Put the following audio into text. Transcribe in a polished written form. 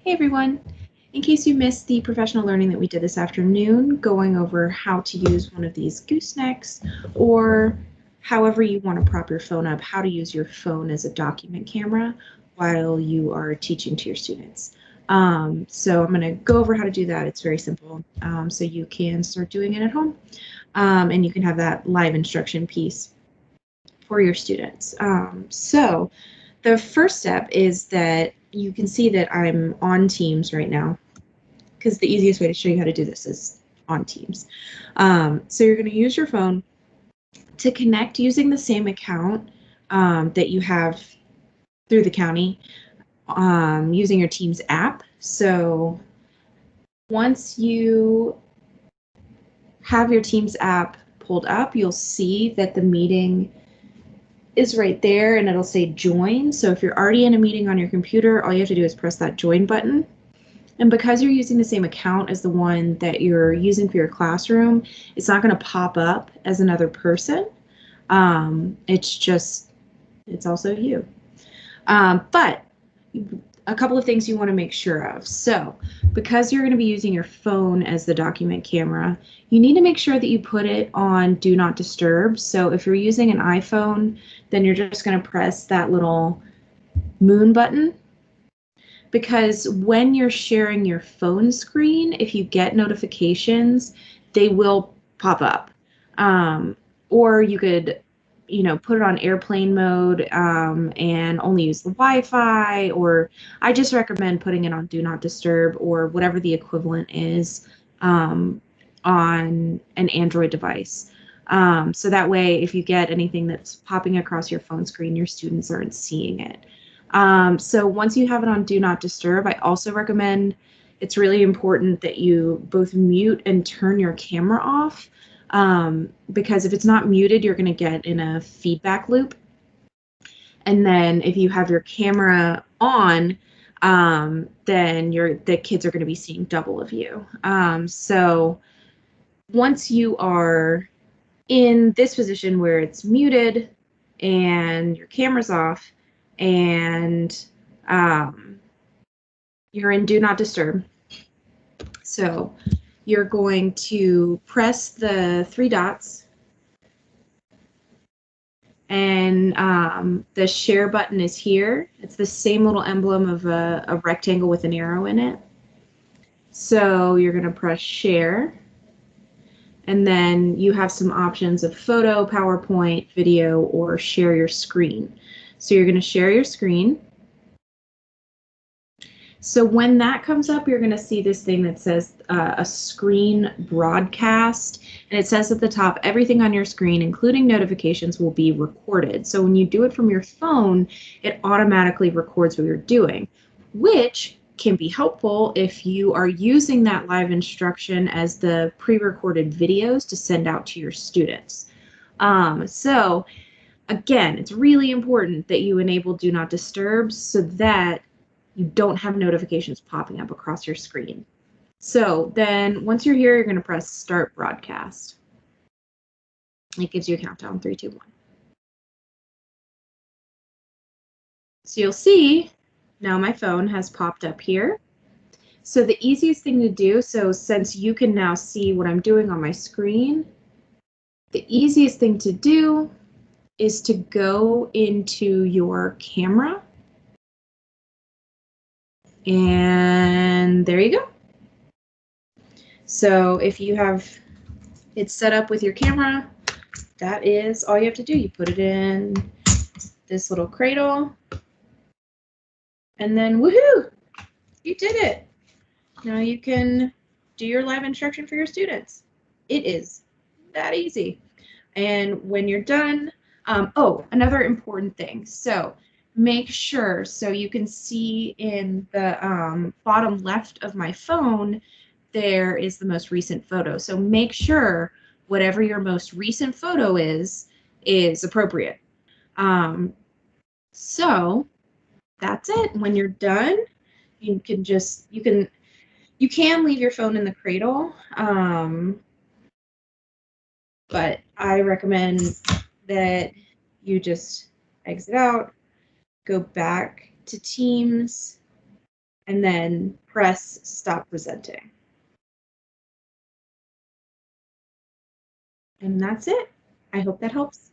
Hey everyone! In case you missed the professional learning that we did this afternoon, going over how to use one of these goosenecks, or however you want to prop your phone up, how to use your phone as a document camera while you are teaching to your students. So I'm going to go over how to do that. It's very simple. So you can start doing it at home, and you can have that live instruction piece for your students. So the first step is that you can see that I'm on Teams right now, because the easiest way to show you how to do this is on Teams. So you're going to use your phone to connect using the same account that you have through the county, using your Teams app. So once you have your Teams app pulled up, you'll see that the meeting is right there and it'll say join. So if you're already in a meeting on your computer, all you have to do is press that join button. And because you're using the same account as the one that you're using for your classroom, it's not going to pop up as another person. It's also you. But a couple of things you want to make sure of. So because you're going to be using your phone as the document camera, you need to make sure that you put it on Do Not Disturb. So if you're using an iPhone, then you're just going to press that little moon button, because when you're sharing your phone screen, if you get notifications, they will pop up. Or you could, put it on airplane mode and only use the Wi-Fi, or I just recommend putting it on Do Not Disturb or whatever the equivalent is on an Android device. So that way, if you get anything that's popping across your phone screen, your students aren't seeing it. So once you have it on Do Not Disturb, I also recommend, it's really important that you both mute and turn your camera off, because if it's not muted, you're going to get in a feedback loop. And then if you have your camera on, then the kids are going to be seeing double of you. So once you are in this position where it's muted and your camera's off and you're in Do Not Disturb, so you're going to press the three dots, and the share button is here. It's the same little emblem of a rectangle with an arrow in it. So you're going to press share, and then you have some options of photo, PowerPoint, video, or share your screen. So you're going to share your screen. So when that comes up, you're going to see this thing that says a screen broadcast, and it says at the top, everything on your screen, including notifications, will be recorded. So when you do it from your phone, it automatically records what you're doing, which can be helpful if you are using that live instruction as the pre-recorded videos to send out to your students. So again, it's really important that you enable Do Not Disturb so that you don't have notifications popping up across your screen. So then once you're here, you're going to press Start Broadcast. It gives you a countdown, 3, 2, 1. So you'll see now my phone has popped up here. So the easiest thing to do, so since you can now see what I'm doing on my screen, the easiest thing to do is to go into your camera. And there you go. So if you have it set up with your camera, that is all you have to do. You put it in this little cradle, and then woohoo, you did it. Now you can do your live instruction for your students. It is that easy. And when you're done, oh, another important thing. So make sure, so you can see in the bottom left of my phone, there is the most recent photo. So make sure whatever your most recent photo is appropriate. So that's it. When you're done, you can leave your phone in the cradle, but I recommend that you just exit out, go back to Teams, and then press Stop Presenting. And that's it. I hope that helps.